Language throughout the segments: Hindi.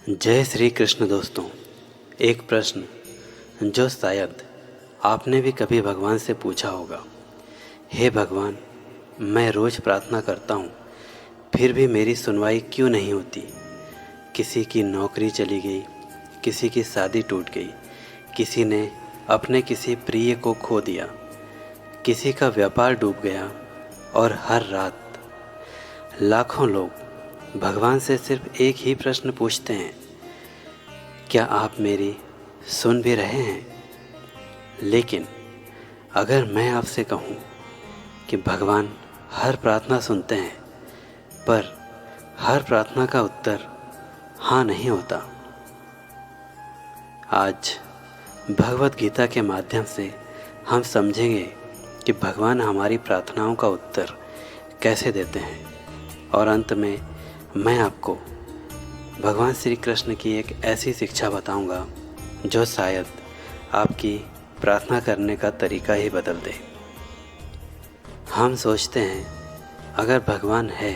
जय श्री कृष्ण दोस्तों। एक प्रश्न जो शायद आपने भी कभी भगवान से पूछा होगा। हे भगवान, मैं रोज़ प्रार्थना करता हूँ, फिर भी मेरी सुनवाई क्यों नहीं होती। किसी की नौकरी चली गई, किसी की शादी टूट गई, किसी ने अपने किसी प्रिय को खो दिया, किसी का व्यापार डूब गया और हर रात लाखों लोग भगवान से सिर्फ एक ही प्रश्न पूछते हैं, क्या आप मेरी सुन भी रहे हैं। लेकिन अगर मैं आपसे कहूँ कि भगवान हर प्रार्थना सुनते हैं, पर हर प्रार्थना का उत्तर हाँ नहीं होता। आज भगवत गीता के माध्यम से हम समझेंगे कि भगवान हमारी प्रार्थनाओं का उत्तर कैसे देते हैं, और अंत में मैं आपको भगवान श्री कृष्ण की एक ऐसी शिक्षा बताऊंगा जो शायद आपकी प्रार्थना करने का तरीका ही बदल दे। हम सोचते हैं अगर भगवान है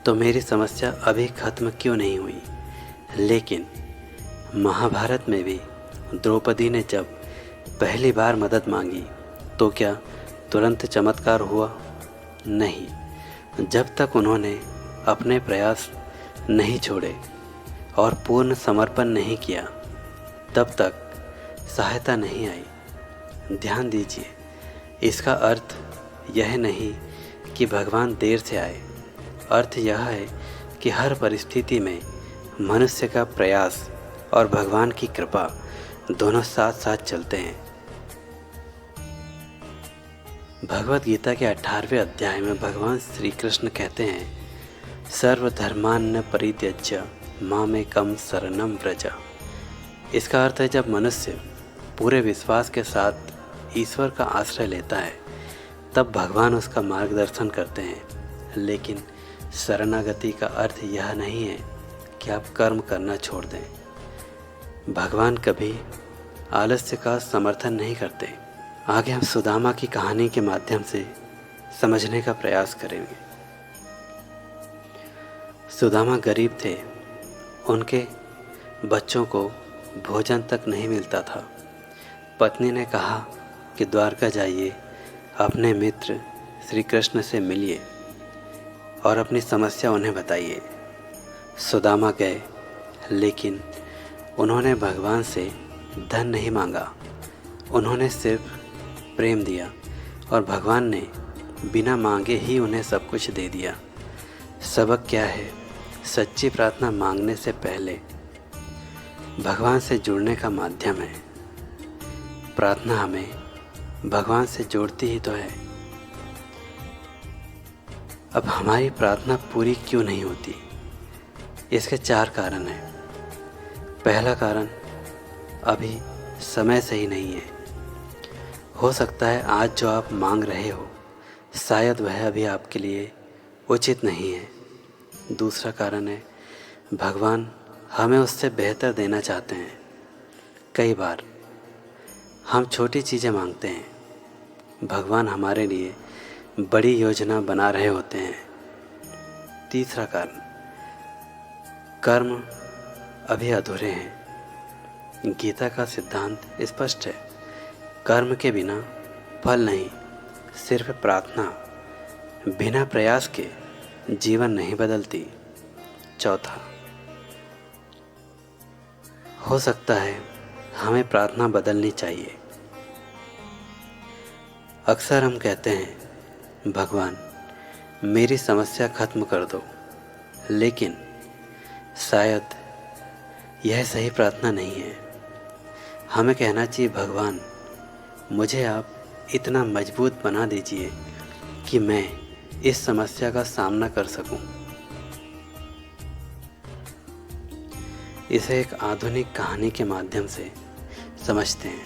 तो मेरी समस्या अभी ख़त्म क्यों नहीं हुई। लेकिन महाभारत में भी द्रौपदी ने जब पहली बार मदद मांगी तो क्या तुरंत चमत्कार हुआ? नहीं। जब तक उन्होंने अपने प्रयास नहीं छोड़े और पूर्ण समर्पण नहीं किया, तब तक सहायता नहीं आई। ध्यान दीजिए, इसका अर्थ यह नहीं कि भगवान देर से आए। अर्थ यह है कि हर परिस्थिति में मनुष्य का प्रयास और भगवान की कृपा दोनों साथ साथ चलते हैं। भगवत गीता के 18वें अध्याय में भगवान श्री कृष्ण कहते हैं, सर्वधर्मान् परित्यज्य मामेकं शरणं व्रज। इसका अर्थ है जब मनुष्य पूरे विश्वास के साथ ईश्वर का आश्रय लेता है, तब भगवान उसका मार्गदर्शन करते हैं। लेकिन शरणागति का अर्थ यह नहीं है कि आप कर्म करना छोड़ दें। भगवान कभी आलस्य का समर्थन नहीं करते। आगे हम सुदामा की कहानी के माध्यम से समझने का प्रयास करेंगे। सुदामा गरीब थे, उनके बच्चों को भोजन तक नहीं मिलता था। पत्नी ने कहा कि द्वारका जाइए, अपने मित्र श्री कृष्ण से मिलिए और अपनी समस्या उन्हें बताइए। सुदामा गए, लेकिन उन्होंने भगवान से धन नहीं मांगा। उन्होंने सिर्फ प्रेम दिया और भगवान ने बिना मांगे ही उन्हें सब कुछ दे दिया। सबक क्या है? सच्ची प्रार्थना मांगने से पहले भगवान से जुड़ने का माध्यम है। प्रार्थना हमें भगवान से जोड़ती ही तो है। अब हमारी प्रार्थना पूरी क्यों नहीं होती? इसके 4 कारण हैं। पहला कारण, अभी समय सही नहीं है। हो सकता है आज जो आप मांग रहे हो शायद वह अभी आपके लिए उचित नहीं है। दूसरा कारण है, भगवान हमें उससे बेहतर देना चाहते हैं। कई बार हम छोटी चीज़ें मांगते हैं, भगवान हमारे लिए बड़ी योजना बना रहे होते हैं। तीसरा कारण, कर्म अभी अधूरे हैं। गीता का सिद्धांत स्पष्ट है, कर्म के बिना फल नहीं। सिर्फ प्रार्थना बिना प्रयास के जीवन नहीं बदलती। चौथा, हो सकता है हमें प्रार्थना बदलनी चाहिए। अक्सर हम कहते हैं, भगवान मेरी समस्या खत्म कर दो, लेकिन शायद यह सही प्रार्थना नहीं है। हमें कहना चाहिए, भगवान मुझे आप इतना मजबूत बना दीजिए कि मैं इस समस्या का सामना कर सकूं। इसे एक आधुनिक कहानी के माध्यम से समझते हैं।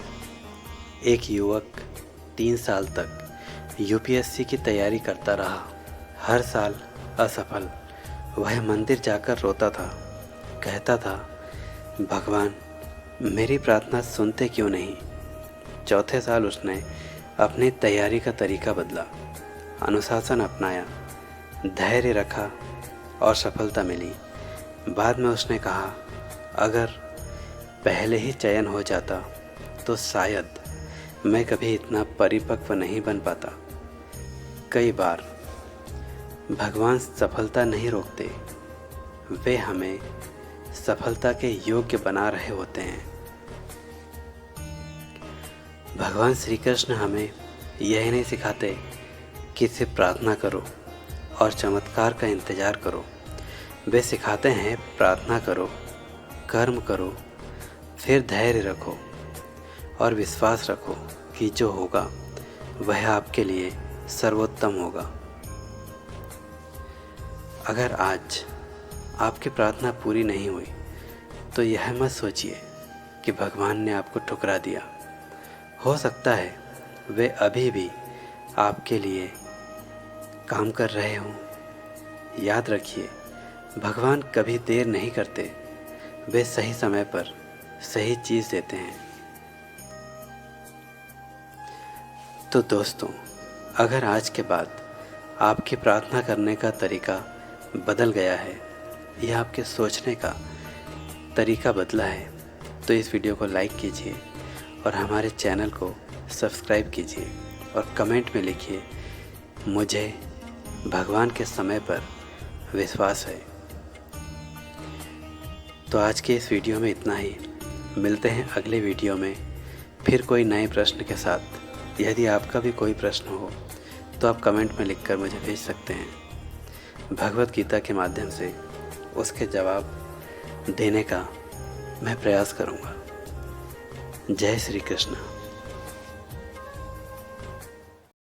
एक युवक 3 साल तक यूपीएससी की तैयारी करता रहा। हर साल असफल। वह मंदिर जाकर रोता था, कहता था, भगवान मेरी प्रार्थना सुनते क्यों नहीं। चौथे साल उसने अपनी तैयारी का तरीका बदला, अनुशासन अपनाया, धैर्य रखा और सफलता मिली। बाद में उसने कहा, अगर पहले ही चयन हो जाता तो शायद मैं कभी इतना परिपक्व नहीं बन पाता। कई बार भगवान सफलता नहीं रोकते, वे हमें सफलता के योग्य बना रहे होते हैं। भगवान श्री कृष्ण हमें यह नहीं सिखाते कि सिर्फ प्रार्थना करो और चमत्कार का इंतज़ार करो। वे सिखाते हैं प्रार्थना करो, कर्म करो, फिर धैर्य रखो और विश्वास रखो कि जो होगा वह आपके लिए सर्वोत्तम होगा। अगर आज आपकी प्रार्थना पूरी नहीं हुई तो यह मत सोचिए कि भगवान ने आपको ठुकरा दिया। हो सकता है वे अभी भी आपके लिए काम कर रहे हों। याद रखिए, भगवान कभी देर नहीं करते, वे सही समय पर सही चीज़ देते हैं। तो दोस्तों, अगर आज के बाद आपकी प्रार्थना करने का तरीका बदल गया है या आपके सोचने का तरीका बदला है तो इस वीडियो को लाइक कीजिए और हमारे चैनल को सब्सक्राइब कीजिए और कमेंट में लिखिए, मुझे भगवान के समय पर विश्वास है। तो आज के इस वीडियो में इतना ही। मिलते हैं अगले वीडियो में फिर कोई नए प्रश्न के साथ। यदि आपका भी कोई प्रश्न हो तो आप कमेंट में लिखकर मुझे भेज सकते हैं। भगवत गीता के माध्यम से उसके जवाब देने का मैं प्रयास करूँगा। जय श्री कृष्ण।